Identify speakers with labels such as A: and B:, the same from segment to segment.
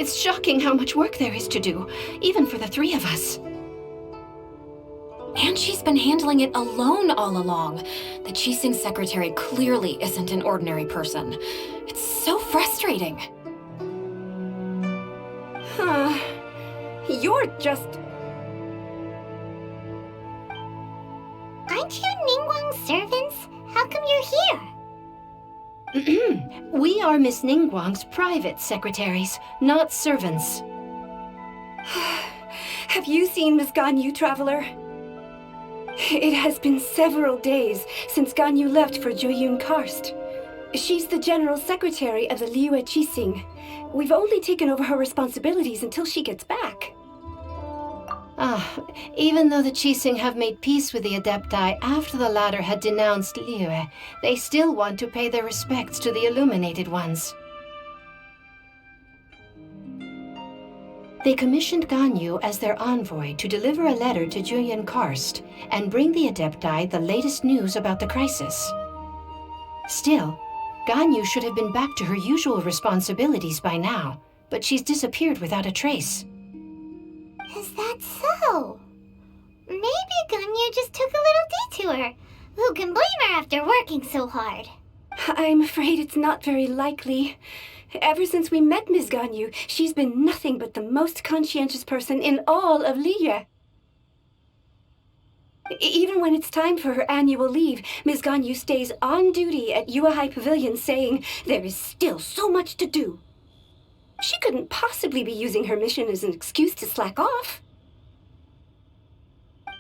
A: It's shocking how much work there is to do, even for the three of us.
B: And she's been handling it alone all along. The Qixing secretary clearly isn't an ordinary person. It's so frustrating.
C: You're just...
D: Aren't you Ningguang's servants? How come you're here?
A: We are Miss Ningguang's private secretaries, not servants.
C: Have you seen Miss Ganyu, Traveler? It has been several days since Ganyu left for Jueyun Karst. She's the general secretary of the Liyue Qixing. We've only taken over her responsibilities until she gets back.
A: Even though the Qixing have made peace with the Adepti after the latter had denounced Liyue, they still want to pay their respects to the Illuminated Ones. They commissioned Ganyu as their envoy to deliver a letter to Jueyun Karst and bring the Adepti the latest news about the crisis. Still, Ganyu should have been back to her usual responsibilities by now, but she's disappeared without a trace.
D: Is that so? Maybe Ganyu just took a little detour. Who can blame her after working so hard?
C: I'm afraid it's not very likely. Ever since we met Ms. Ganyu, she's been nothing but the most conscientious person in all of Liyue. Even when it's time for her annual leave, Ms. Ganyu stays on duty at Yuehai Pavilion saying there is still so much to do. She couldn't possibly be using her mission as an excuse to slack off.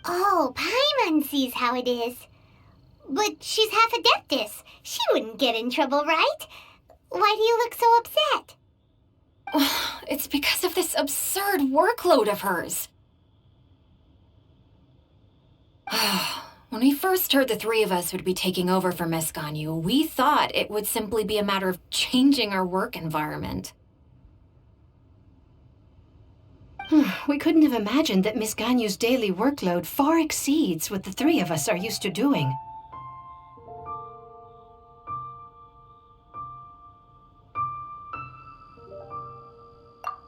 D: Oh, Paimon sees how it is. But she's half Adeptus. She wouldn't get in trouble, right? Why do you look so upset?
B: It's because of this absurd workload of hers. When we first heard the three of us would be taking over for Miss Ganyu, we thought it would simply be a matter of changing our work environment.
A: We couldn't have imagined that Miss Ganyu's daily workload far exceeds what the three of us are used to doing.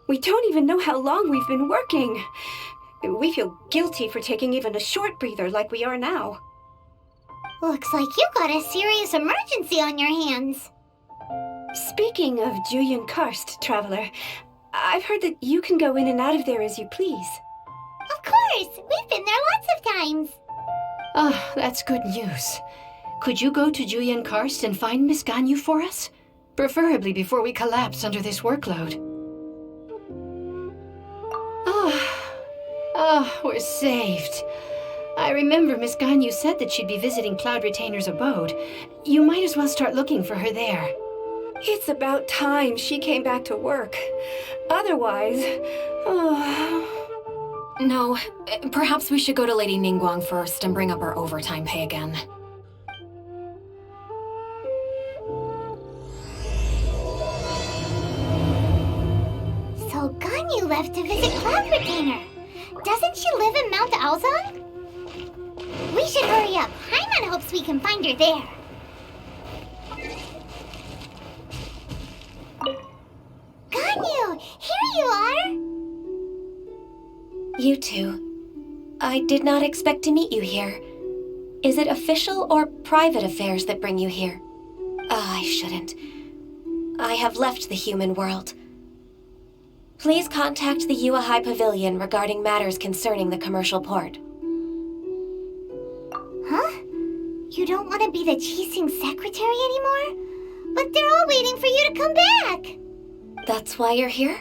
C: We don't even know how long we've been working. We feel guilty for taking even a short breather like we are now.
D: Looks like you got a serious emergency on your hands.
C: Speaking of Jueyun Karst, Traveler, I've heard that you can go in and out of there as you please.
D: Of course! We've been there lots of times.
A: That's good news. Could you go to Jueyun Karst and find Miss Ganyu for us? Preferably before we collapse under this workload. We're saved. I remember Miss Ganyu said that she'd be visiting Cloud Retainer's abode. You might as well start looking for her there.
C: It's about time she came back to work. Otherwise...
B: No, perhaps we should go to Lady Ningguang first and bring up our overtime pay again.
D: So Ganyu left to visit Cloud Retainer. Doesn't she live in Mount Aozong? We should hurry up. Paimon hopes we can find her there. Ganyu, here you are!
E: You two. I did not expect to meet you here. Is it official or private affairs that bring you here? I shouldn't. I have left the human world. Please contact the Yuehai Pavilion regarding matters concerning the commercial port.
D: Huh? You don't want to be the Qixing secretary anymore? But they're all waiting for you to come back!
E: That's why you're here?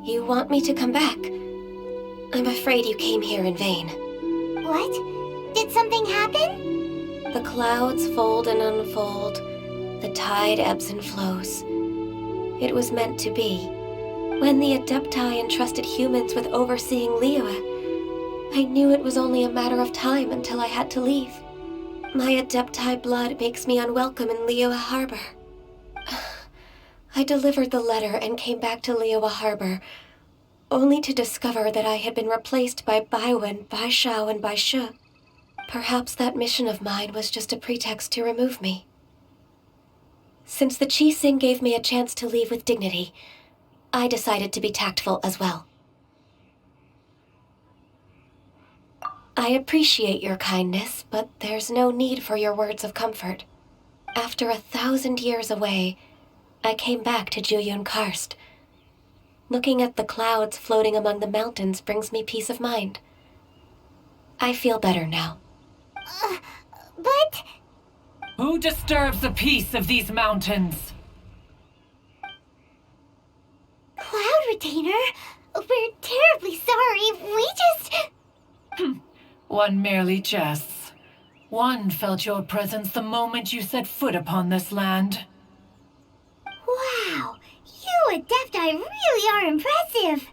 E: You want me to come back? I'm afraid you came here in vain.
D: What? Did something happen?
E: The clouds fold and unfold. The tide ebbs and flows. It was meant to be. When the Adepti entrusted humans with overseeing Liyue, I knew it was only a matter of time until I had to leave. My Adepti blood makes me unwelcome in Liyue Harbor. I delivered the letter and came back to Liyue Harbor, only to discover that I had been replaced by Baiwen, Baishao, and Baishu. Perhaps that mission of mine was just a pretext to remove me. Since the Qixing gave me a chance to leave with dignity, I decided to be tactful as well. I appreciate your kindness, but there's no need for your words of comfort. After 1,000 years away, I came back to Jueyun Karst. Looking at the clouds floating among the mountains brings me peace of mind. I feel better now.
D: But...
F: Who disturbs the peace of these mountains?
D: Cloud Retainer, we're terribly sorry. We just...
F: One merely jests. One felt your presence the moment you set foot upon this land.
D: Wow, you Adepti really are impressive.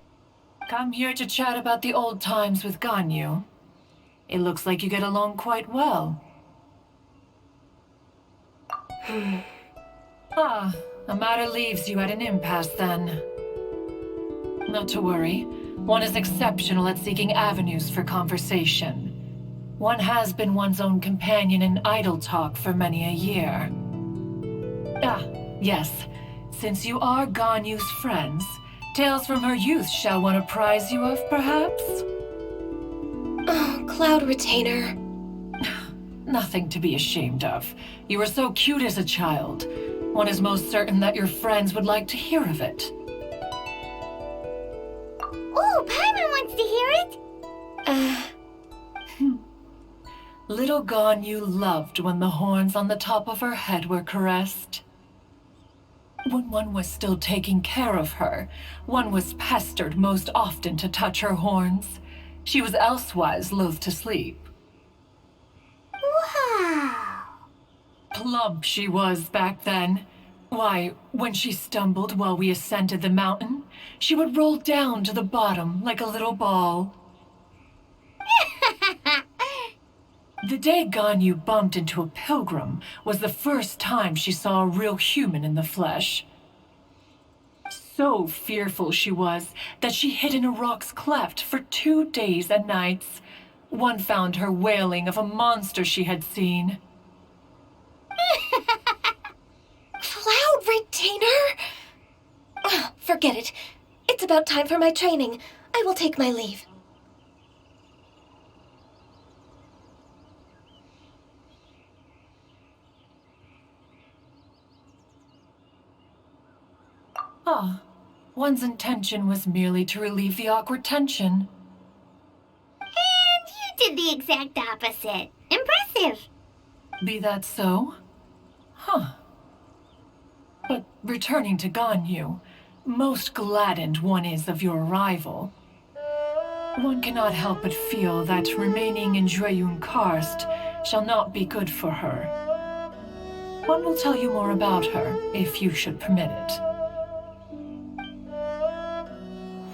F: Come here to chat about the old times with Ganyu. It looks like you get along quite well. A matter leaves you at an impasse then. Not to worry. One is exceptional at seeking avenues for conversation. One has been one's own companion in idle talk for many a year. Yes. Since you are Ganyu's friends, tales from her youth shall one apprise you of, perhaps?
E: Oh, Cloud Retainer.
F: Nothing to be ashamed of. You were so cute as a child. One is most certain that your friends would like to hear of it.
D: Oh, Paimon wants to hear it.
F: Little Ganyu loved when the horns on the top of her head were caressed. When one was still taking care of her, one was pestered most often to touch her horns. She was elsewise loath to sleep.
D: Wow.
F: Plump she was back then. Why, when she stumbled while we ascended the mountain, she would roll down to the bottom like a little ball. The day Ganyu bumped into a pilgrim was the first time she saw a real human in the flesh. So fearful she was that she hid in a rock's cleft for 2 days and nights. One found her wailing of a monster she had seen.
E: Cloud Retainer? Forget it. It's about time for my training. I will take my leave.
F: One's intention was merely to relieve the awkward tension.
D: And you did the exact opposite. Impressive.
F: Be that so? But returning to Ganyu, most gladdened one is of your arrival. One cannot help but feel that remaining in Jueyun Karst shall not be good for her. One will tell you more about her, if you should permit it.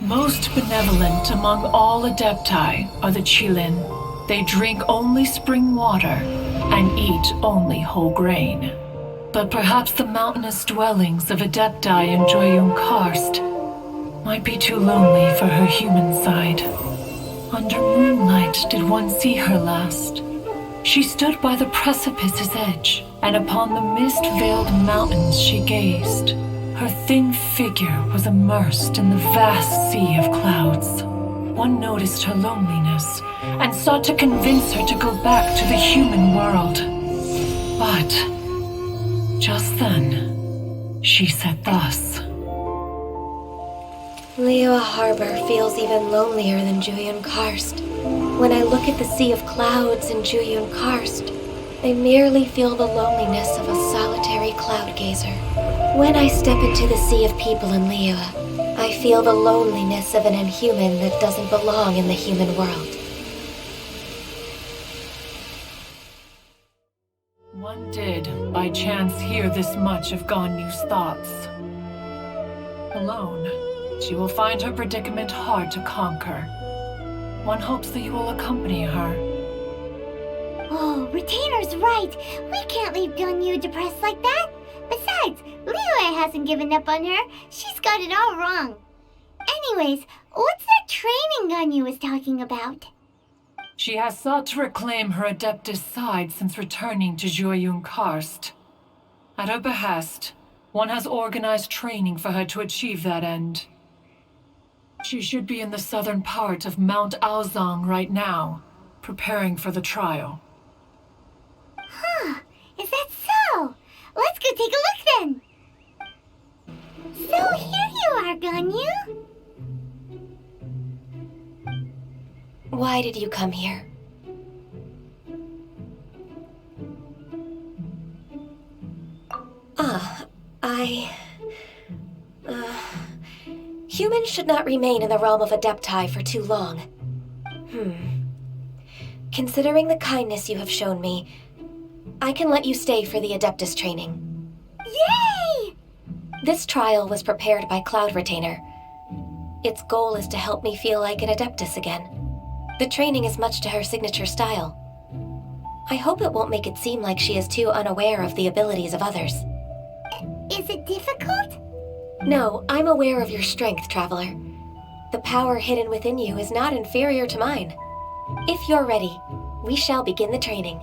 F: Most benevolent among all Adepti are the Qilin. They drink only spring water and eat only whole grain. But perhaps the mountainous dwellings of Adepti in Jueyun Karst might be too lonely for her human side. Under moonlight did one see her last. She stood by the precipice's edge, and upon the mist-veiled mountains she gazed. Her thin figure was immersed in the vast sea of clouds. One noticed her loneliness and sought to convince her to go back to the human world. But just then, she said thus.
E: Liyue Harbor feels even lonelier than Jueyun Karst. When I look at the sea of clouds in Jueyun Karst, I merely feel the loneliness of a solitary cloud gazer. When I step into the sea of people in Liyue, I feel the loneliness of an inhuman that doesn't belong in the human world.
F: One did, by chance, hear this much of Ganyu's thoughts. Alone, she will find her predicament hard to conquer. One hopes that you will accompany her.
D: Oh, Retainer's right. We can't leave Ganyu depressed like that. Besides, Liyue hasn't given up on her. She's got it all wrong. Anyways, what's that training Ganyu was talking about?
F: She has sought to reclaim her Adeptus side since returning to Jueyun Karst. At her behest, one has organized training for her to achieve that end. She should be in the southern part of Mount Aozang right now, preparing for the trial.
D: Huh, is that so? Let's go take a look then. So here you are, Ganyu.
E: Why did you come here? Humans should not remain in the realm of Adepti for too long. Considering the kindness you have shown me, I can let you stay for the Adeptus training.
D: Yay!
E: This trial was prepared by Cloud Retainer. Its goal is to help me feel like an Adeptus again. The training is much to her signature style. I hope it won't make it seem like she is too unaware of the abilities of others.
D: Is it difficult?
E: No, I'm aware of your strength, Traveler. The power hidden within you is not inferior to mine. If you're ready, we shall begin the training.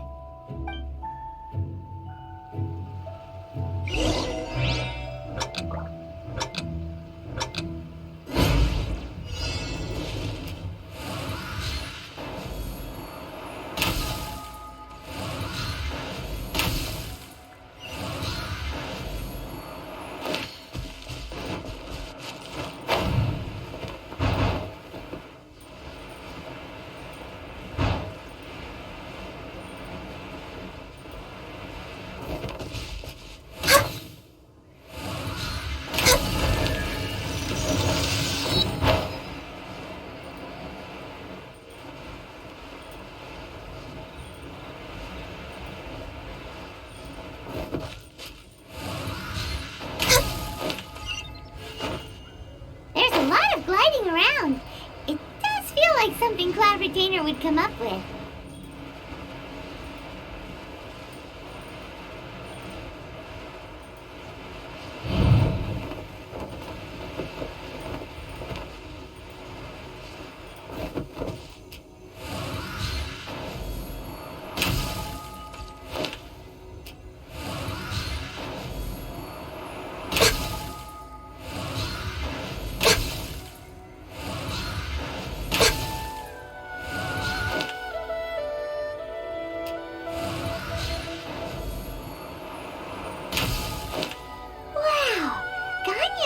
D: There's a lot of gliding around. It does feel like something Cloud Retainer would come up with.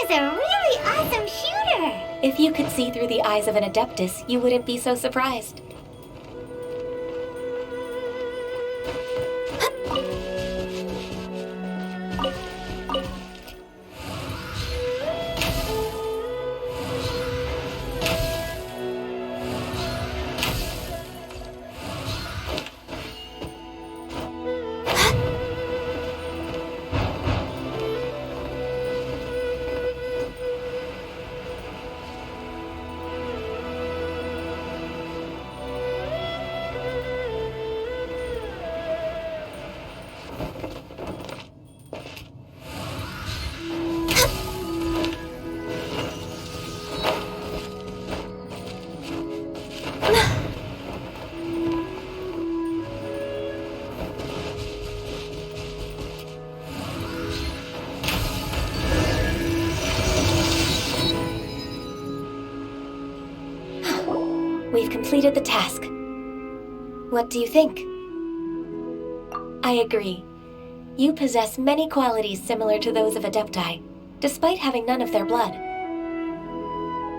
D: Is a really awesome shooter!
E: If you could see through the eyes of an Adeptus, you wouldn't be so surprised. We've completed the task. What do you think? I agree. You possess many qualities similar to those of Adepti, despite having none of their blood.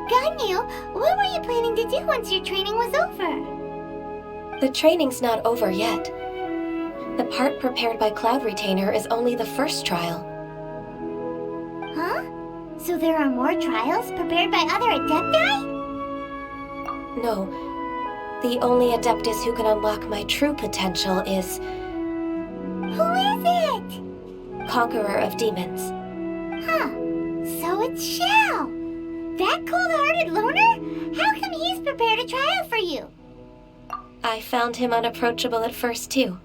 D: Ganyu, what were you planning to do once your training was over?
E: The training's not over yet. The part prepared by Cloud Retainer is only the first trial.
D: Huh? So there are more trials prepared by other Adepti?
E: No. The only Adeptus who can unlock my true potential is...
D: Who is it?
E: Conqueror of Demons.
D: Huh. So it's Shao. That cold-hearted loner? How come he's prepared a trial for you?
E: I found him unapproachable at first, too.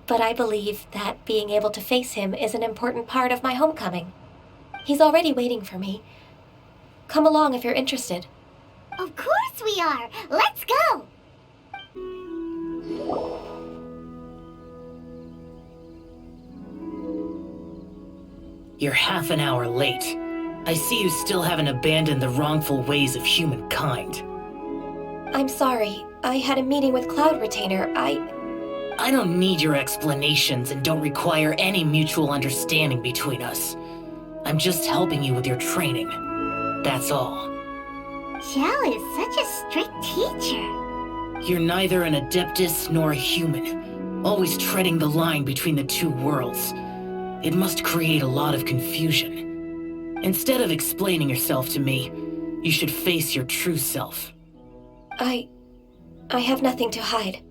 E: But I believe that being able to face him is an important part of my homecoming. He's already waiting for me. Come along if you're interested.
D: Of course we are! Let's go!
G: You're half an hour late. I see you still haven't abandoned the wrongful ways of humankind.
E: I'm sorry. I had a meeting with Cloud Retainer.
G: I don't need your explanations and don't require any mutual understanding between us. I'm just helping you with your training. That's all.
D: Xiao is such a strict teacher.
G: You're neither an Adeptus nor a human, always treading the line between the two worlds. It must create a lot of confusion. Instead of explaining yourself to me, you should face your true self.
E: I have nothing to hide.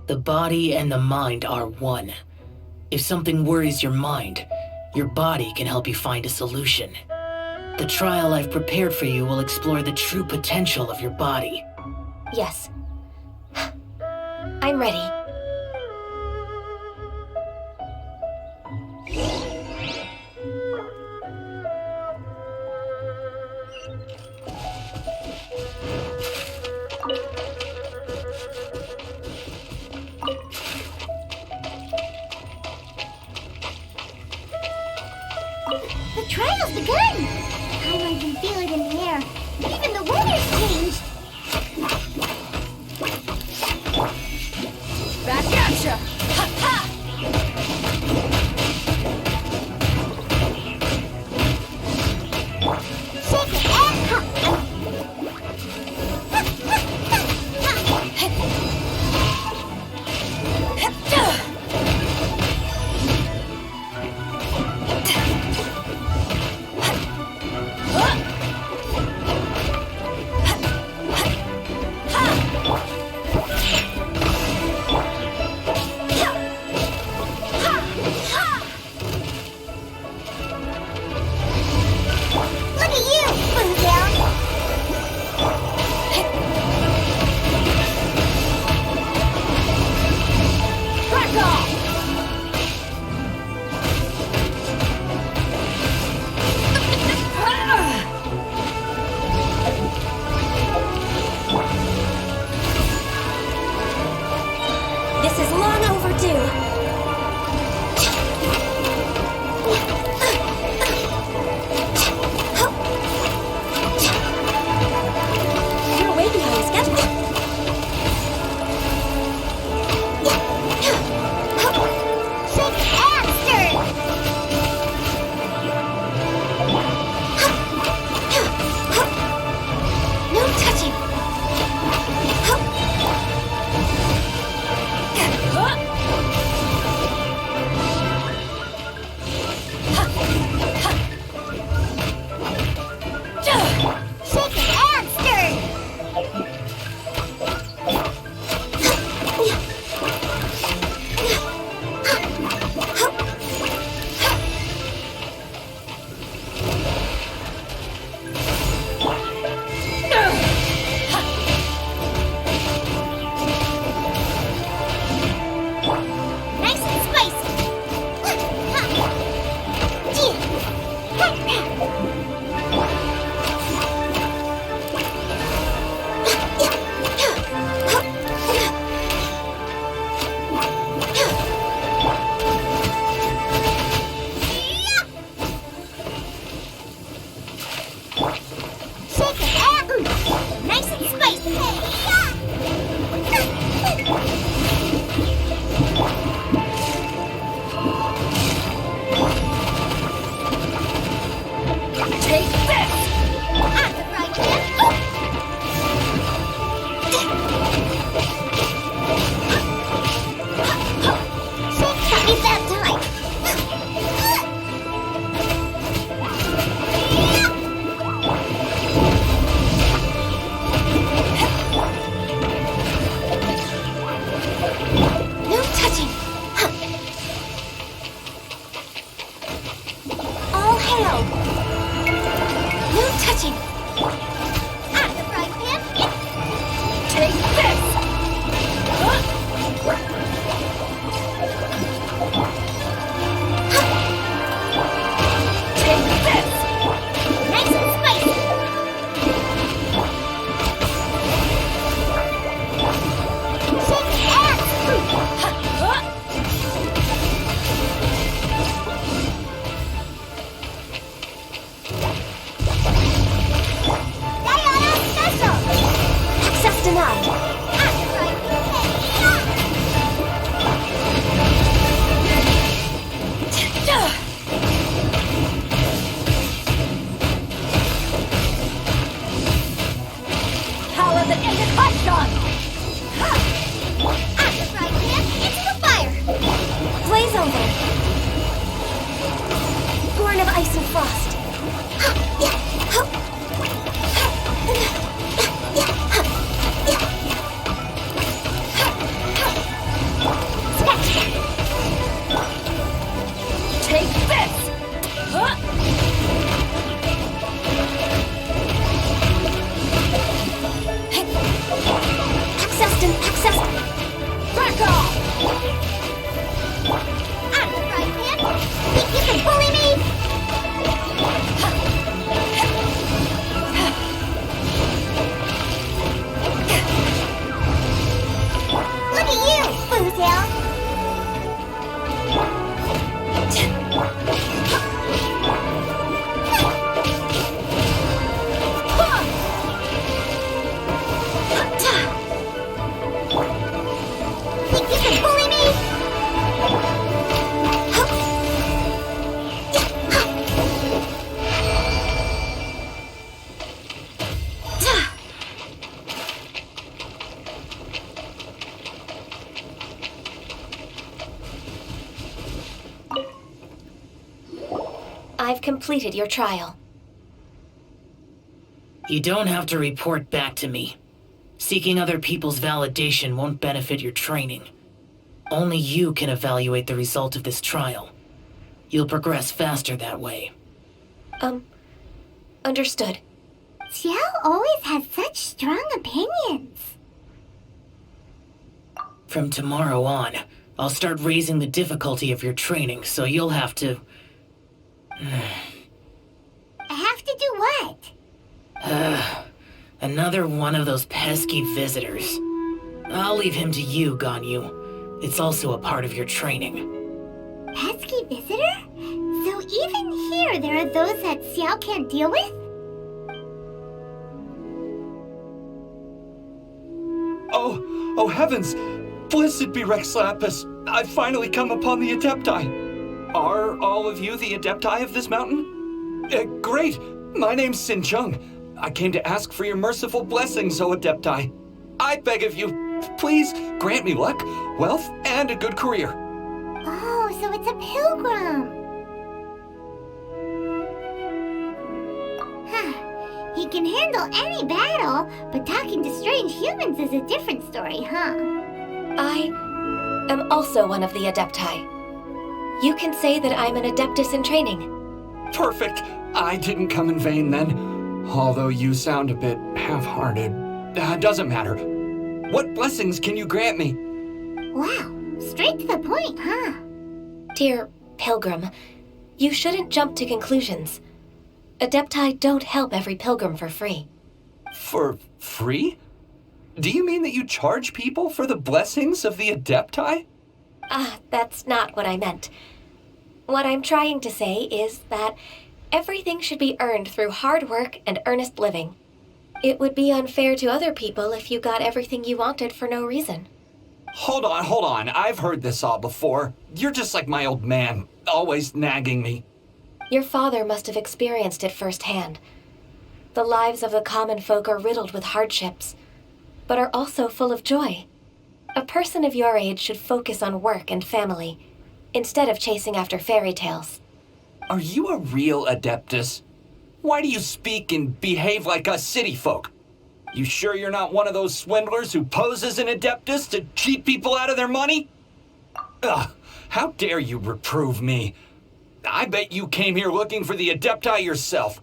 G: The body and the mind are one. If something worries your mind, your body can help you find a solution. The trial I've prepared for you will explore the true potential of your body.
E: Yes. I'm ready.
D: The trial's begun! I can feel it in the air. Even the weather's changed.
B: Back at ya! Ha ha!
D: Shake it
E: completed your trial.
G: You don't have to report back to me. Seeking other people's validation won't benefit your training. Only you can evaluate the result of this trial. You'll progress faster that way.
E: Understood.
D: Xiao always has such strong opinions.
G: From tomorrow on, I'll start raising the difficulty of your training, so you'll have to...
D: I have to do what?
G: Another one of those pesky visitors. I'll leave him to you, Ganyu. It's also a part of your training.
D: Pesky visitor? So even here there are those that Xiao can't deal with?
H: Oh heavens! Blessed be Rex Lapis! I've finally come upon the Adepti. Are all of you the Adepti of this mountain? Great! My name's Sin Chung. I came to ask for your merciful blessings, O Adepti. I beg of you, please grant me luck, wealth, and a good career.
D: Oh, so it's a pilgrim. He can handle any battle, but talking to strange humans is a different story, huh?
E: I am also one of the Adepti. You can say that I'm an Adeptus in training.
H: Perfect. I didn't come in vain then. Although you sound a bit half-hearted. Doesn't matter. What blessings can you grant me?
D: Wow, straight to the point, huh?
E: Dear Pilgrim, you shouldn't jump to conclusions. Adepti don't help every pilgrim for free.
H: For free? Do you mean that you charge people for the blessings of the Adepti?
E: That's not what I meant. What I'm trying to say is that everything should be earned through hard work and earnest living. It would be unfair to other people if you got everything you wanted for no reason.
H: Hold on. I've heard this all before. You're just like my old man, always nagging me.
E: Your father must have experienced it firsthand. The lives of the common folk are riddled with hardships, but are also full of joy. A person of your age should focus on work and family, instead of chasing after fairy tales.
H: Are you a real Adeptus? Why do you speak and behave like us city folk? You sure you're not one of those swindlers who poses an Adeptus to cheat people out of their money? Ugh, how dare you reprove me? I bet you came here looking for the Adepti yourself.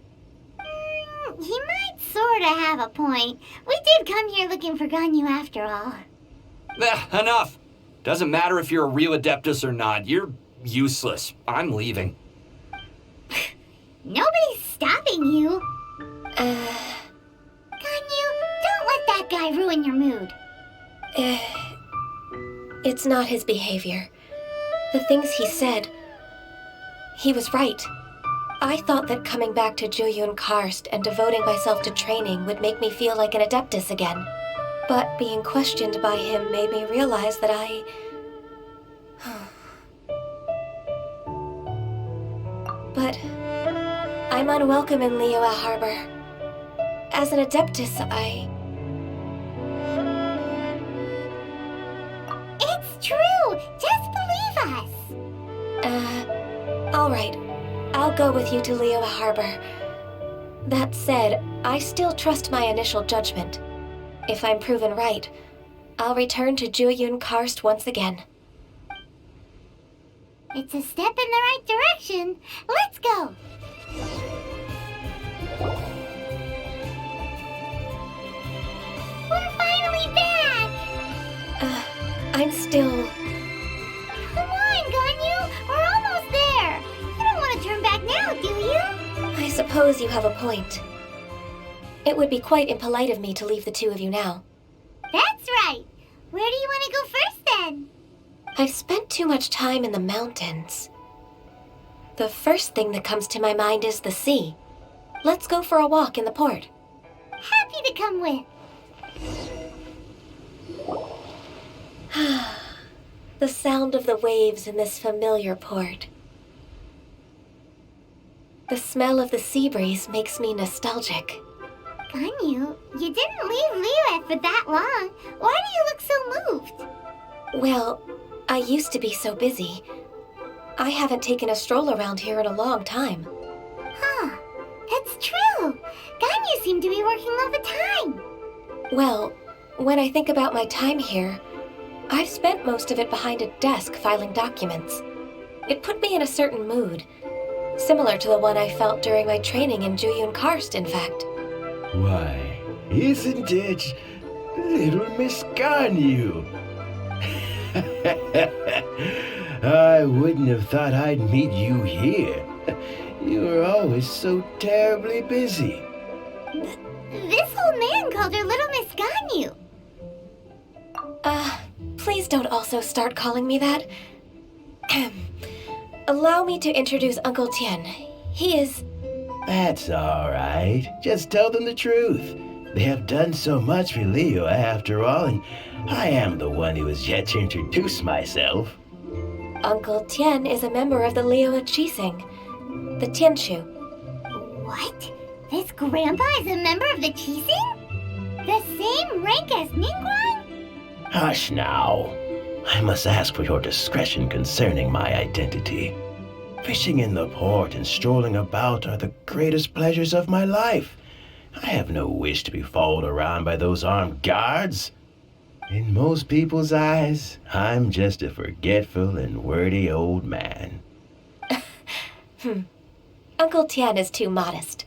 D: He might sorta have a point. We did come here looking for Ganyu after all.
H: Enough. Doesn't matter if you're a real Adeptus or not. You're useless. I'm leaving.
D: Nobody's stopping you. Ganyu, don't let that guy ruin your mood.
E: It's not his behavior. The things he said... He was right. I thought that coming back to Jueyun Karst and devoting myself to training would make me feel like an Adeptus again. But being questioned by him made me realize that But I'm unwelcome in Liyue Harbor. As an Adeptus,
D: It's true! Just believe us!
E: All right. I'll go with you to Liyue Harbor. That said, I still trust my initial judgment. If I'm proven right, I'll return to Jueyun Karst once again.
D: It's a step in the right direction. Let's go! We're finally back!
E: I'm still...
D: Come on, Ganyu! We're almost there! You don't want to turn back now, do you?
E: I suppose you have a point. It would be quite impolite of me to leave the two of you now.
D: That's right! Where do you want to go first, then?
E: I've spent too much time in the mountains. The first thing that comes to my mind is the sea. Let's go for a walk in the port.
D: Happy to come with.
E: The sound of the waves in this familiar port. The smell of the sea breeze makes me nostalgic.
D: Ganyu, you didn't leave Liyue for that long. Why do you look so moved?
E: Well, I used to be so busy. I haven't taken a stroll around here in a long time.
D: That's true. Ganyu seemed to be working all the time.
E: Well, when I think about my time here, I've spent most of it behind a desk filing documents. It put me in a certain mood, similar to the one I felt during my training in Juyun Karst, in fact.
I: Why, isn't it little Miss Ganyu? I wouldn't have thought I'd meet you here. You were always so terribly busy.
D: This old man called her Little Miss Ganyu.
E: Please don't also start calling me that. Allow me to introduce Uncle Tien. He is...
I: That's all right. Just tell them the truth. They have done so much for Leo after all, and I am the one who has yet to introduce myself.
E: Uncle Tien is a member of the Liyue Qixing, the Tianshu.
D: What? This grandpa is a member of the Qixing? The same rank as Ningguang?
I: Hush now. I must ask for your discretion concerning my identity. Fishing in the port and strolling about are the greatest pleasures of my life. I have no wish to be followed around by those armed guards. In most people's eyes, I'm just a forgetful and wordy old man.
E: Uncle Tien is too modest.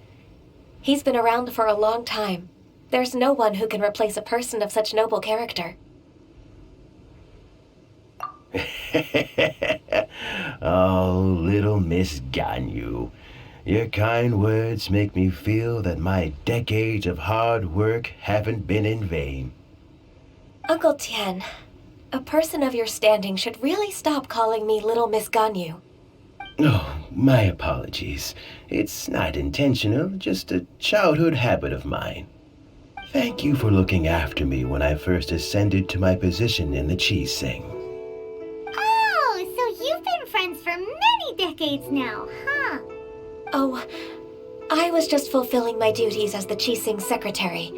E: He's been around for a long time. There's no one who can replace a person of such noble character.
I: Oh, little Miss Ganyu. Your kind words make me feel that my decades of hard work haven't been in vain.
E: Uncle Tien, a person of your standing should really stop calling me Little Miss Ganyu.
I: Oh, my apologies. It's not intentional, just a childhood habit of mine. Thank you for looking after me when I first ascended to my position in the Qixing.
D: Oh, so you've been friends for many decades now, huh?
E: Oh, I was just fulfilling my duties as the Qixing secretary.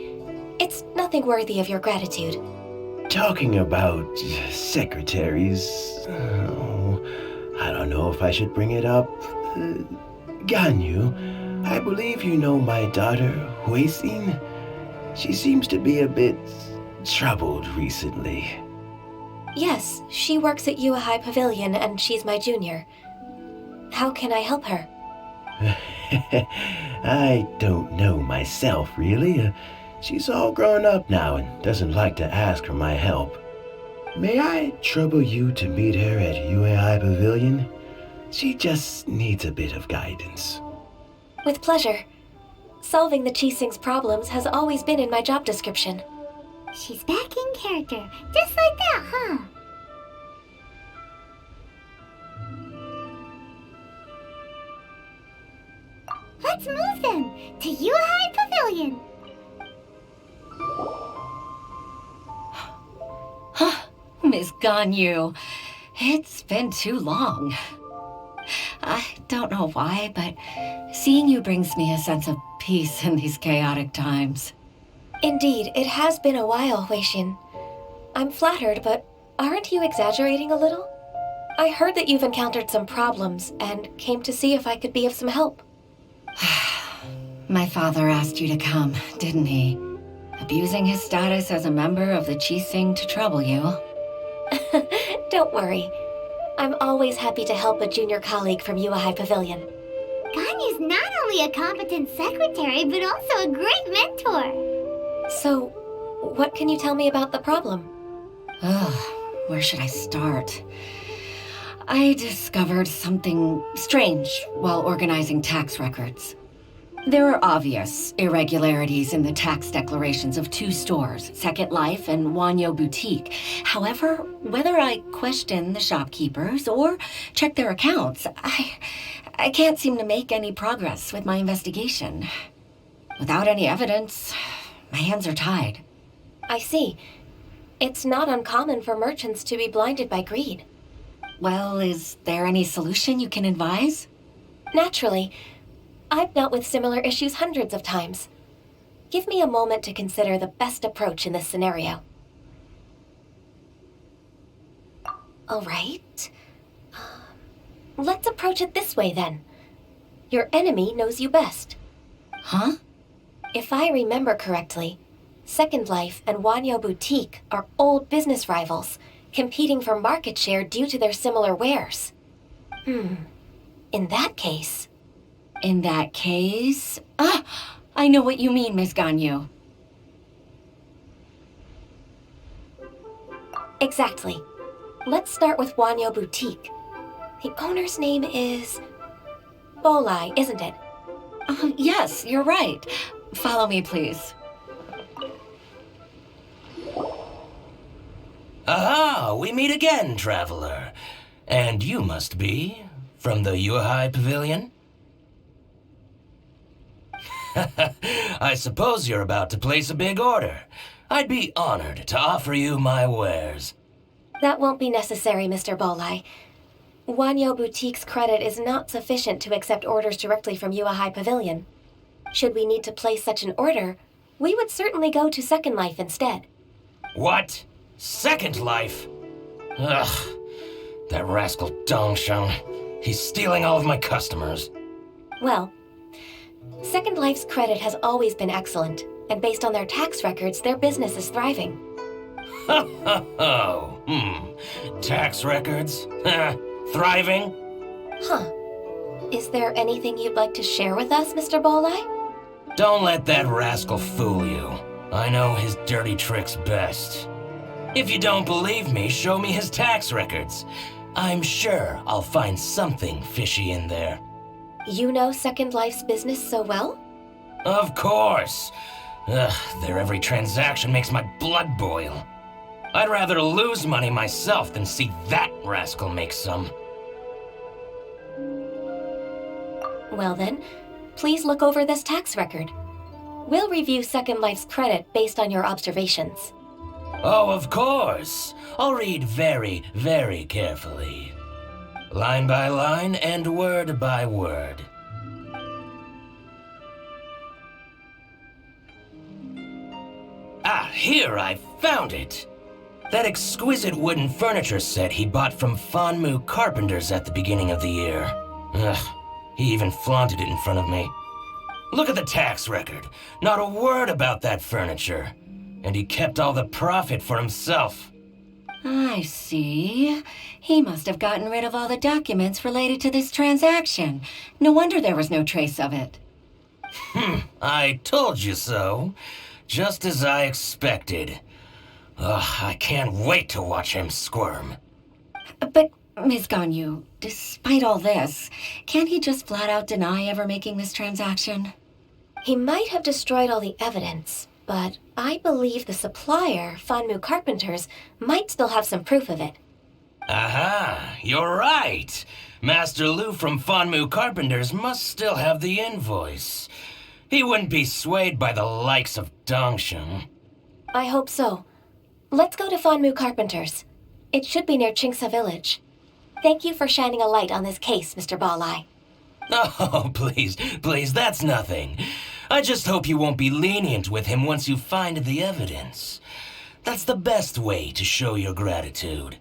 E: It's nothing worthy of your gratitude.
I: Talking about secretaries, I don't know if I should bring it up. Ganyu, I believe you know my daughter, Huixin. She seems to be a bit troubled recently.
E: Yes, she works at Yuehai Pavilion and she's my junior. How can I help her?
I: I don't know myself, really. She's all grown up now and doesn't like to ask for my help. May I trouble you to meet her at Yuehai Pavilion? She just needs a bit of guidance.
E: With pleasure. Solving the Qixing's problems has always been in my job description.
D: She's back in character, just like that, huh? Let's move then to Yuehai Pavilion.
J: Miss Ganyu, it's been too long. I don't know why, but seeing you brings me a sense of peace in these chaotic times.
E: Indeed, it has been a while, Huixin. I'm flattered, but aren't you exaggerating a little? I heard that you've encountered some problems and came to see if I could be of some help.
J: My father asked you to come, didn't he? Abusing his status as a member of the Qixing to trouble you.
E: Don't worry. I'm always happy to help a junior colleague from Yuehai Pavilion.
D: Ganyu's not only a competent secretary, but also a great mentor.
E: So, what can you tell me about the problem?
J: Where should I start? I discovered something strange while organizing tax records. There are obvious irregularities in the tax declarations of two stores, Second Life and Wanyo Boutique. However, whether I question the shopkeepers or check their accounts, I can't seem to make any progress with my investigation. Without any evidence, my hands are tied.
E: I see. It's not uncommon for merchants to be blinded by greed.
J: Well, is there any solution you can advise?
E: Naturally. I've dealt with similar issues hundreds of times. Give me a moment to consider the best approach in this scenario. All right. Let's approach it this way then. Your enemy knows you best.
J: Huh?
E: If I remember correctly, Second Life and Wanyo Boutique are old business rivals, competing for market share due to their similar wares. In that case...
J: In that case... I know what you mean, Miss Ganyu.
E: Exactly. Let's start with Wanyo Boutique. The owner's name is... Bolai, isn't it?
J: Yes, you're right. Follow me, please.
I: Aha! We meet again, traveler. And you must be from the Yuhai Pavilion? I suppose you're about to place a big order. I'd be honored to offer you my wares.
E: That won't be necessary, Mr. Bolai. Wanyo Boutique's credit is not sufficient to accept orders directly from Yuhai Pavilion. Should we need to place such an order, we would certainly go to Second Life instead.
I: What? Second Life? Ugh. That rascal Dongshan. He's stealing all of my customers.
E: Well, Second Life's credit has always been excellent, and based on their tax records, their business is thriving.
I: Tax records? Thriving?
E: Huh. Is there anything you'd like to share with us, Mr. Bolai?
I: Don't let that rascal fool you. I know his dirty tricks best. If you don't believe me, show me his tax records. I'm sure I'll find something fishy in there.
E: You know Second Life's business so well?
I: Of course. Their every transaction makes my blood boil. I'd rather lose money myself than see that rascal make some.
E: Well then, please look over this tax record. We'll review Second Life's credit based on your observations.
I: Oh, of course. I'll read very, very carefully. Line by line and word by word. Ah, here, I found it. That exquisite wooden furniture set he bought from Fanmu Carpenters at the beginning of the year. Ugh, he even flaunted it in front of me. Look at the tax record. Not a word about that furniture. And he kept all the profit for himself.
J: I see. He must have gotten rid of all the documents related to this transaction. No wonder there was no trace of it.
I: I told you so. Just as I expected. Ugh, I can't wait to watch him squirm.
J: But, Ms. Ganyu, despite all this, can't he just flat out deny ever making this transaction?
E: He might have destroyed all the evidence, but I believe the supplier, Fanmu Carpenters, might still have some proof of it.
I: Aha, you're right. Master Lu from Fanmu Carpenters must still have the invoice. He wouldn't be swayed by the likes of Dongshan.
E: I hope so. Let's go to Fanmu Carpenters. It should be near Chingsa Village. Thank you for shining a light on this case, Mr. Balai.
I: Oh, please, that's nothing. I just hope you won't be lenient with him once you find the evidence. That's the best way to show your gratitude.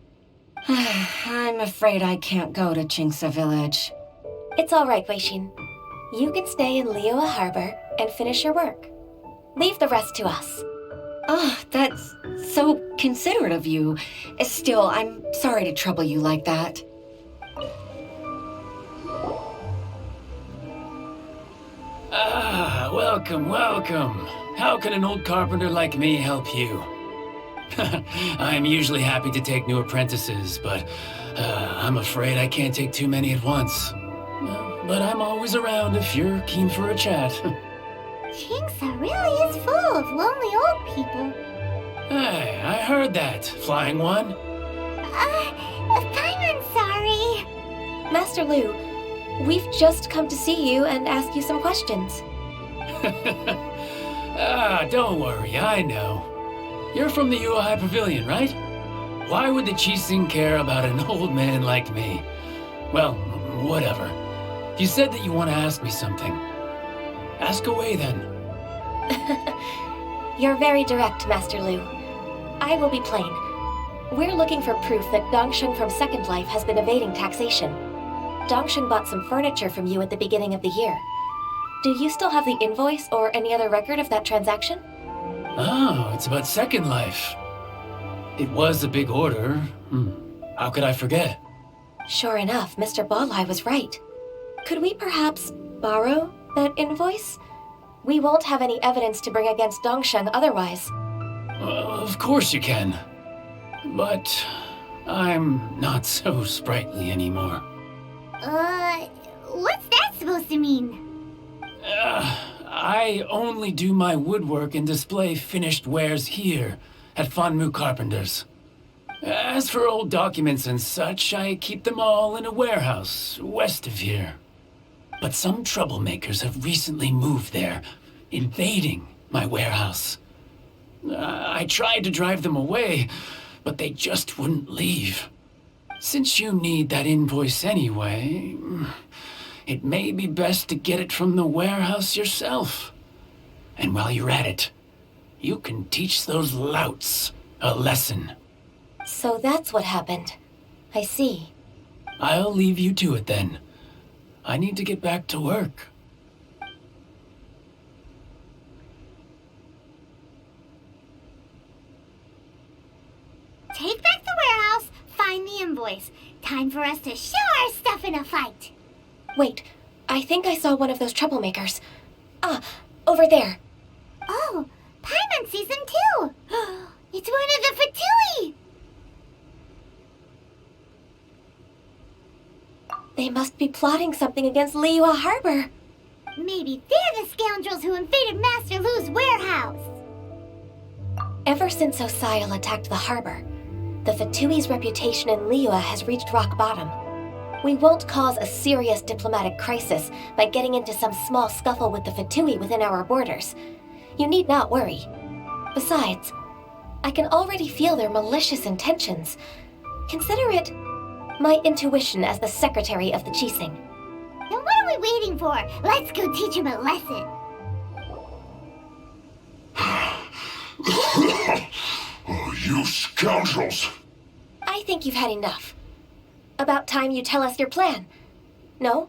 J: I'm afraid I can't go to Chingsa Village.
E: It's all right, Weishin. You can stay in Liyue Harbor and finish your work. Leave the rest to us.
J: That's so considerate of you. Still, I'm sorry to trouble you like that.
K: Welcome. How can an old carpenter like me help you? I'm usually happy to take new apprentices, but I'm afraid I can't take too many at once. But I'm always around if you're keen for a chat.
D: Chingsa really is full of lonely old people.
K: Hey, I heard that, Flying One.
D: I'm sorry.
E: Master Lu, we've just come to see you and ask you some questions.
K: Don't worry, I know. You're from the Yuhai Pavilion, right? Why would the Qixing care about an old man like me? Well, whatever. You said that you want to ask me something. Ask away, then.
E: You're very direct, Master Lu. I will be plain. We're looking for proof that Dongshan from Second Life has been evading taxation. Dongshan bought some furniture from you at the beginning of the year. Do you still have the invoice or any other record of that transaction?
K: Oh, it's about Second Life. It was a big order. How could I forget?
E: Sure enough, Mr. Ballai was right. Could we perhaps borrow that invoice? We won't have any evidence to bring against Dongsheng otherwise.
K: Of course you can. But I'm not so sprightly anymore.
D: What's that supposed to mean?
K: I only do my woodwork and display finished wares here at Fanmu Carpenter's. As for old documents and such, I keep them all in a warehouse west of here. But some troublemakers have recently moved there, invading my warehouse. I tried to drive them away, but they just wouldn't leave. Since you need that invoice anyway, it may be best to get it from the warehouse yourself. And while you're at it, you can teach those louts a lesson.
E: So that's what happened. I see.
K: I'll leave you to it then. I need to get back to work.
D: Take back the warehouse, find the invoice. Time for us to show our stuff in a fight.
E: Wait, I think I saw one of those troublemakers. Ah, over there.
D: Oh, Paimon sees them too. It's one of the Fatui.
E: They must be plotting something against Liyue Harbor.
D: Maybe they're the scoundrels who invaded Master Lu's warehouse.
E: Ever since Osial attacked the harbor, the Fatui's reputation in Liyue has reached rock bottom. We won't cause a serious diplomatic crisis by getting into some small scuffle with the Fatui within our borders. You need not worry. Besides, I can already feel their malicious intentions. Consider it my intuition as the secretary of the Qixing.
D: Then what are we waiting for? Let's go teach him a lesson.
L: Oh, you scoundrels!
E: I think you've had enough. About time you tell us your plan. No?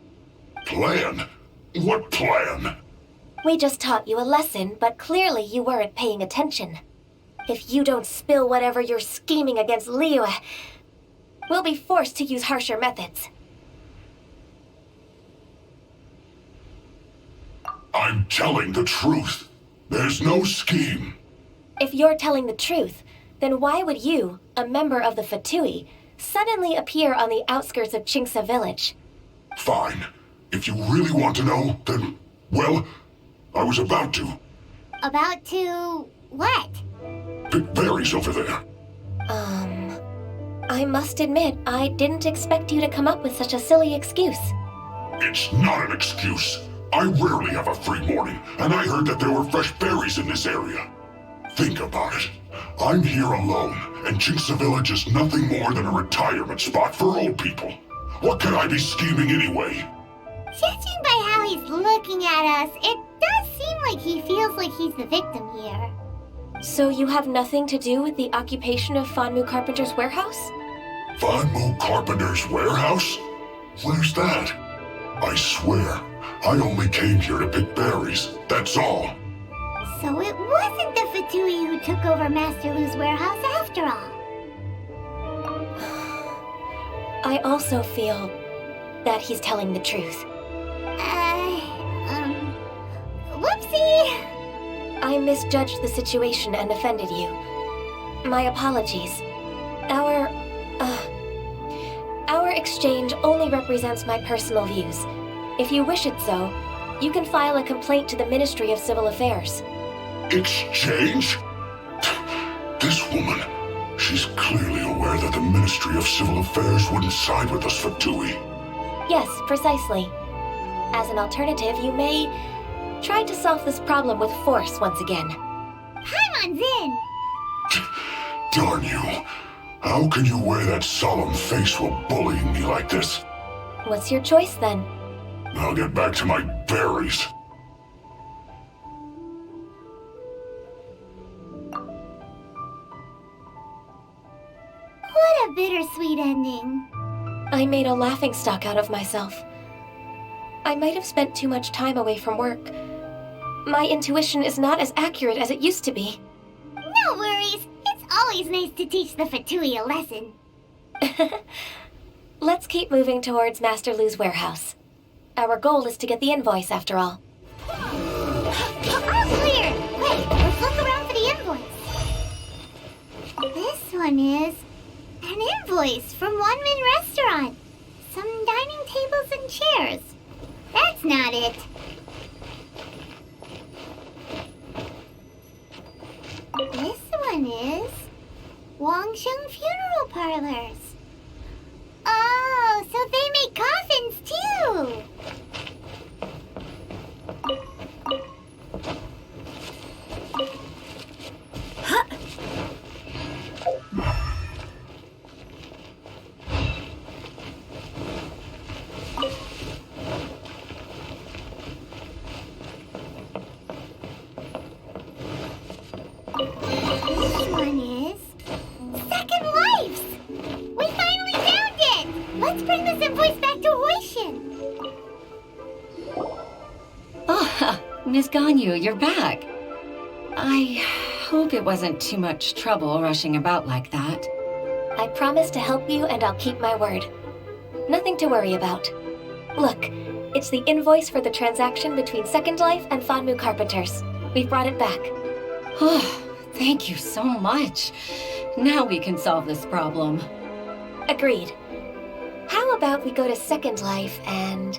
L: Plan? What plan?
E: We just taught you a lesson, but clearly you weren't paying attention. If you don't spill whatever you're scheming against Liyue, we'll be forced to use harsher methods.
L: I'm telling the truth. There's no scheme.
E: If you're telling the truth, then why would you, a member of the Fatui, suddenly appear on the outskirts of Qingce village?
L: Fine. If you really want to know, then, well, I was about to.
D: About to what?
L: Pick berries over there.
E: I must admit, I didn't expect you to come up with such a silly excuse.
L: It's not an excuse. I rarely have a free morning, and I heard that there were fresh berries in this area. Think about it. I'm here alone, and Qingce Village is nothing more than a retirement spot for old people. What could I be scheming anyway?
D: Judging by how he's looking at us, it does seem like he feels like he's the victim here.
E: So you have nothing to do with the occupation of Fanmu Carpenter's warehouse?
L: Fanmu Carpenter's warehouse? Where's that? I swear, I only came here to pick berries, that's all.
D: So it wasn't the Fatui who took over Master Lu's warehouse after all.
E: I also feel that he's telling the truth.
D: Whoopsie!
E: I misjudged the situation and offended you. My apologies. Our exchange only represents my personal views. If you wish it so, you can file a complaint to the Ministry of Civil Affairs.
L: Exchange? This woman, she's clearly aware that the Ministry of Civil Affairs wouldn't side with us, Fatui.
E: Yes, precisely. As an alternative, you may try to solve this problem with force once again.
D: Paimon's in!
L: Darn you. How can you wear that solemn face while bullying me like this?
E: What's your choice then?
L: I'll get back to my berries.
D: What a bittersweet ending.
E: I made a laughingstock out of myself. I might have spent too much time away from work. My intuition is not as accurate as it used to be.
D: No worries. It's always nice to teach the Fatui a lesson.
E: Let's keep moving towards Master Lu's warehouse. Our goal is to get the invoice, after all.
D: All clear! Wait, let's look around for the invoice. This one is an invoice from One Min Restaurant. Some dining tables and chairs. That's not it. This one is Wangsheng Funeral Parlors. Oh, so they make coffins too! Huh. This one is Second Lives! We finally found it! Let's bring this invoice back to Huishin!
J: Oh, Miss Ganyu, you're back. I hope it wasn't too much trouble rushing about like that.
E: I promise to help you, and I'll keep my word. Nothing to worry about. Look, it's the invoice for the transaction between Second Life and Fanmu Carpenters. We've brought it back.
J: Oh, thank you so much. Now we can solve this problem.
E: Agreed. How about we go to Second Life and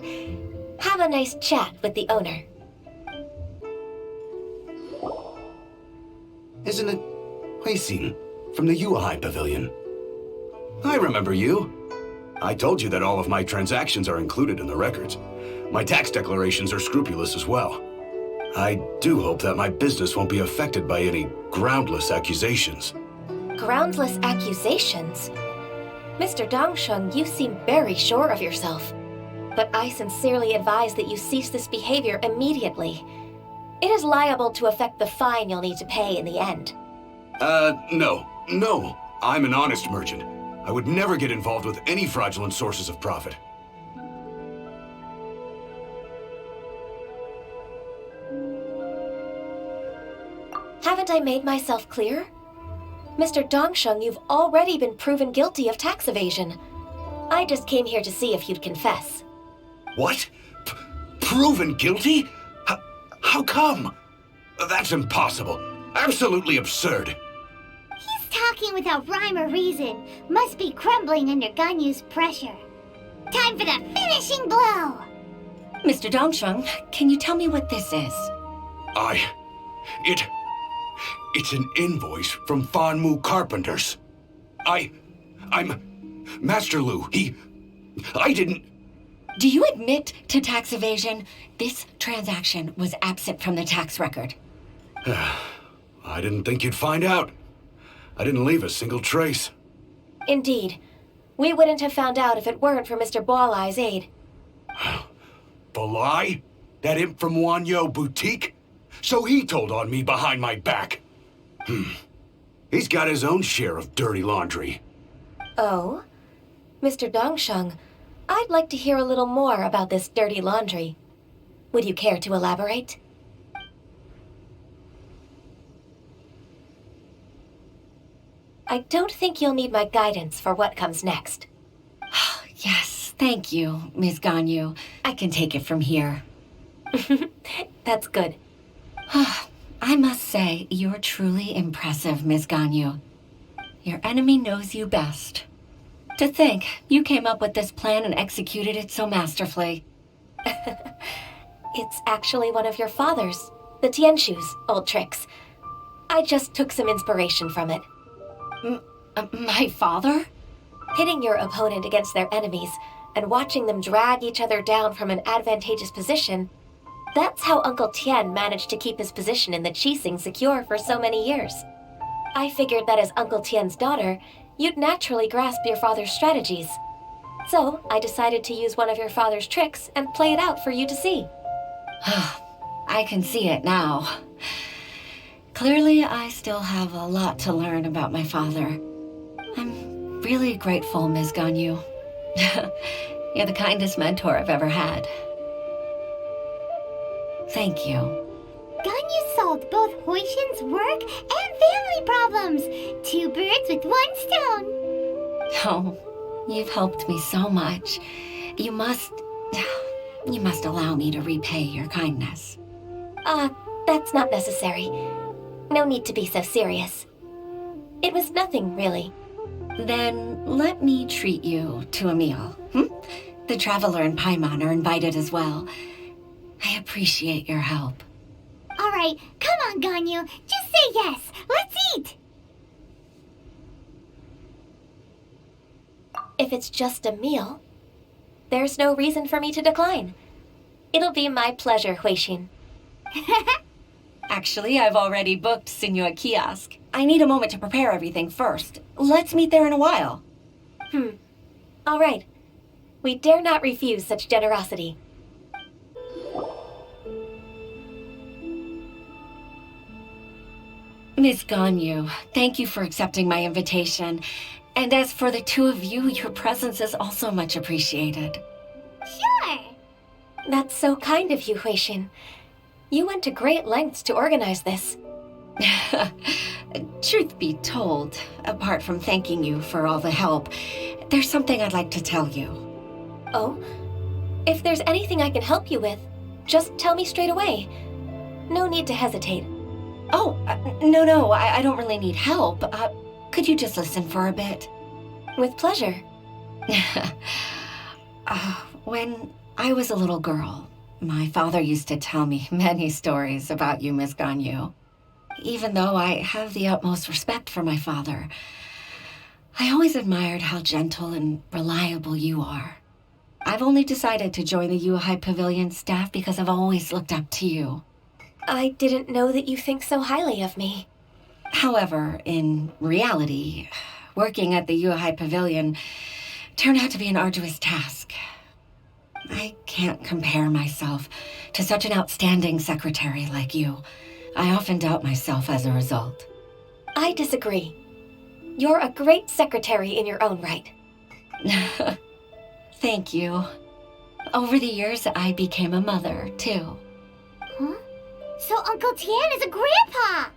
E: have a nice chat with the owner?
M: Isn't it Huixing from the Yuehai Pavilion? I remember you. I told you that all of my transactions are included in the records. My tax declarations are scrupulous as well. I do hope that my business won't be affected by any groundless accusations.
E: Groundless accusations? Mr. Dongsheng, you seem very sure of yourself. But I sincerely advise that you cease this behavior immediately. It is liable to affect the fine you'll need to pay in the end.
M: No. I'm an honest merchant. I would never get involved with any fraudulent sources of profit.
E: Haven't I made myself clear? Mr. Dongsheng, you've already been proven guilty of tax evasion. I just came here to see if you'd confess.
M: What? Proven guilty? How come? That's impossible. Absolutely absurd.
D: He's talking without rhyme or reason. Must be crumbling under Ganyu's pressure. Time for the finishing blow!
J: Mr. Dongsheng, can you tell me what this is?
M: It's an invoice from Fanmu Carpenters. I'm Master Lu. I didn't...
J: Do you admit to tax evasion? This transaction was absent from the tax record.
M: I didn't think you'd find out. I didn't leave a single trace.
E: Indeed. We wouldn't have found out if it weren't for Mr. Boalai's aid.
M: Boalai? That imp from Wanyo Boutique? So he told on me behind my back. He's got his own share of dirty laundry.
E: Oh? Mr. Dongsheng, I'd like to hear a little more about this dirty laundry. Would you care to elaborate? I don't think you'll need my guidance for what comes next.
J: Yes, thank you, Ms. Ganyu. I can take it from here.
E: That's good.
J: I must say, you're truly impressive, Ms. Ganyu. Your enemy knows you best. To think, you came up with this plan and executed it so masterfully.
E: It's actually one of your father's, the Tianshu's, old tricks. I just took some inspiration from it.
J: My father?
E: Pitting your opponent against their enemies and watching them drag each other down from an advantageous position, that's how Uncle Tian managed to keep his position in the Qixing secure for so many years. I figured that as Uncle Tian's daughter, you'd naturally grasp your father's strategies. So I decided to use one of your father's tricks and play it out for you to see.
J: I can see it now. Clearly, I still have a lot to learn about my father. I'm really grateful, Ms. Ganyu. You're the kindest mentor I've ever had. Thank you.
D: Ganyu solved both Huishin's work and family problems. 2 birds with 1 stone.
J: Oh, you've helped me so much. You must allow me to repay your kindness.
E: That's not necessary. No need to be so serious. It was nothing, really.
J: Then let me treat you to a meal. The Traveler and Paimon are invited as well. I appreciate your help.
D: All right, come on, Ganyu. Just say yes. Let's eat.
E: If it's just a meal, there's no reason for me to decline. It'll be my pleasure, Huishin.
J: Actually, I've already booked Sinua Kiosk. I need a moment to prepare everything first. Let's meet there in a while.
E: All right. We dare not refuse such generosity.
J: Miss Ganyu, thank you for accepting my invitation. And as for the 2 of you, your presence is also much appreciated.
D: Sure.
E: That's so kind of you, Huishin. You went to great lengths to organize this.
J: Truth be told, apart from thanking you for all the help, there's something I'd like to tell you.
E: Oh? If there's anything I can help you with, just tell me straight away. No need to hesitate.
J: Oh, no, I don't really need help. Could you just listen for a bit?
E: With pleasure.
J: When I was a little girl, my father used to tell me many stories about you, Miss Ganyu. Even though I have the utmost respect for my father, I always admired how gentle and reliable you are. I've only decided to join the Yuhai Pavilion staff because I've always looked up to you.
E: I didn't know that you think so highly of me.
J: However, in reality, working at the Yuhai Pavilion turned out to be an arduous task. I can't compare myself to such an outstanding secretary like you. I often doubt myself as a result.
E: I disagree. You're a great secretary in your own right.
J: Thank you. Over the years, I became a mother, too.
D: Huh? So Uncle Tian is a grandpa!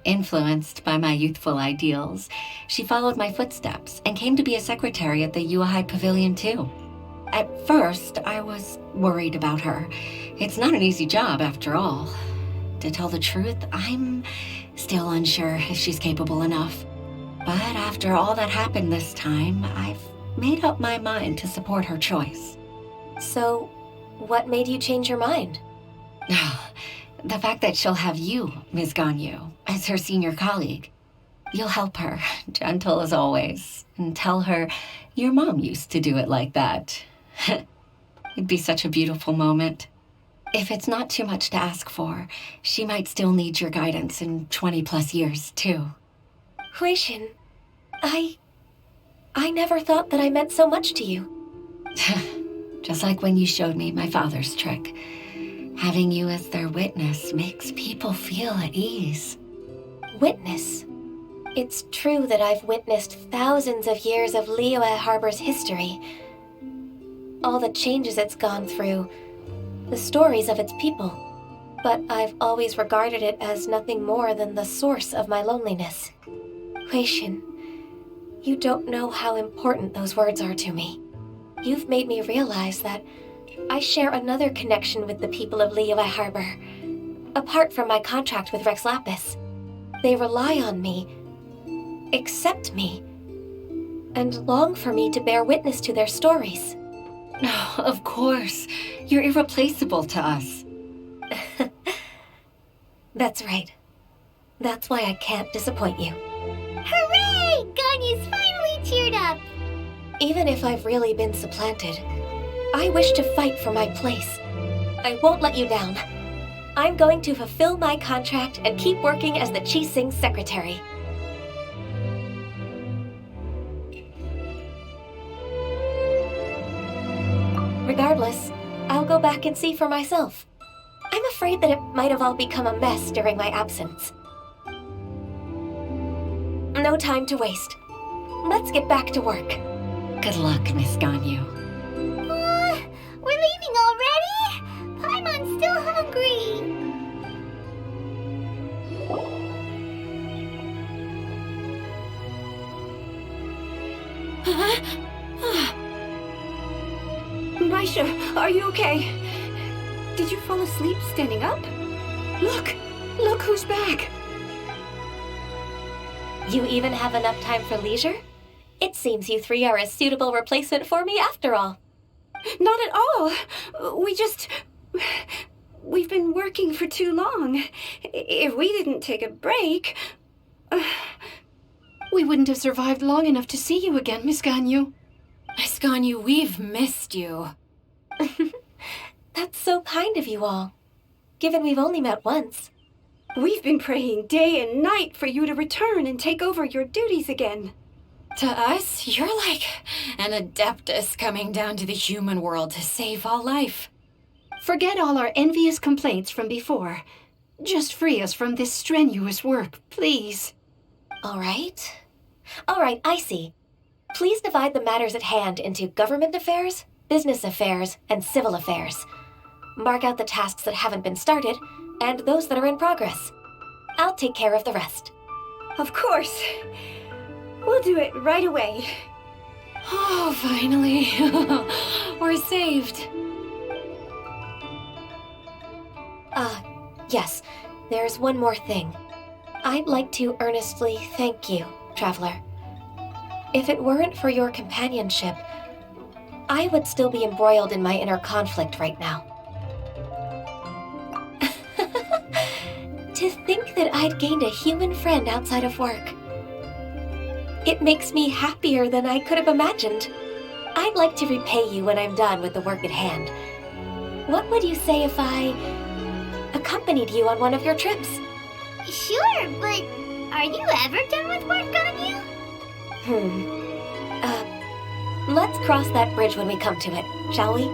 J: Influenced by my youthful ideals, she followed my footsteps and came to be a secretary at the Yuhai Pavilion, too. At first, I was worried about her. It's not an easy job, after all. To tell the truth, I'm still unsure if she's capable enough. But after all that happened this time, I've made up my mind to support her choice.
E: So, what made you change your mind?
J: The fact that she'll have you, Ms. Ganyu, as her senior colleague. You'll help her, gentle as always, and tell her your mom used to do it like that. It'd be such a beautiful moment. If it's not too much to ask for, she might still need your guidance in 20+ years, too.
E: Huishin, I never thought that I meant so much to you.
J: Just like when you showed me my father's trick. Having you as their witness makes people feel at ease.
E: Witness? It's true that I've witnessed thousands of years of Liyue Harbor's history. All the changes it's gone through, the stories of its people. But I've always regarded it as nothing more than the source of my loneliness. Huishin, you don't know how important those words are to me. You've made me realize that I share another connection with the people of Liyue Harbor. Apart from my contract with Rex Lapis, they rely on me, accept me, and long for me to bear witness to their stories.
J: Oh, of course. You're irreplaceable to us.
E: That's right. That's why I can't disappoint you.
D: Hooray! Ganyu's finally cheered up!
E: Even if I've really been supplanted, I wish to fight for my place. I won't let you down. I'm going to fulfill my contract and keep working as the Qixing's secretary. Regardless, I'll go back and see for myself. I'm afraid that it might have all become a mess during my absence. No time to waste. Let's get back to work.
J: Good luck, Miss Ganyu.
D: We're leaving already? Paimon's still hungry.
C: Maisha, are you okay? Did you fall asleep standing up?
A: Look who's back.
E: You even have enough time for leisure? It seems you three are a suitable replacement for me after all.
C: Not at all. We've been working for too long. If we didn't take a break...
A: We wouldn't have survived long enough to see you again, Miss Ganyu.
B: Miss Ganyu, we've missed you.
E: That's so kind of you all, given we've only met once.
C: We've been praying day and night for you to return and take over your duties again.
B: To us, you're like an adeptus coming down to the human world to save all life.
A: Forget all our envious complaints from before. Just free us from this strenuous work, please.
E: All right, I see. Please divide the matters at hand into government affairs, business affairs, and civil affairs. Mark out the tasks that haven't been started, and those that are in progress. I'll take care of the rest.
C: Of course. We'll do it right away.
B: Oh, finally. We're saved.
E: Yes, there's one more thing. I'd like to earnestly thank you, Traveler. If it weren't for your companionship, I would still be embroiled in my inner conflict right now. To think that I'd gained a human friend outside of work. It makes me happier than I could have imagined. I'd like to repay you when I'm done with the work at hand. What would you say if I accompanied you on one of your trips?
D: Sure, but are you ever done with work, Ganyu?
E: Let's cross that bridge when we come to it, shall we?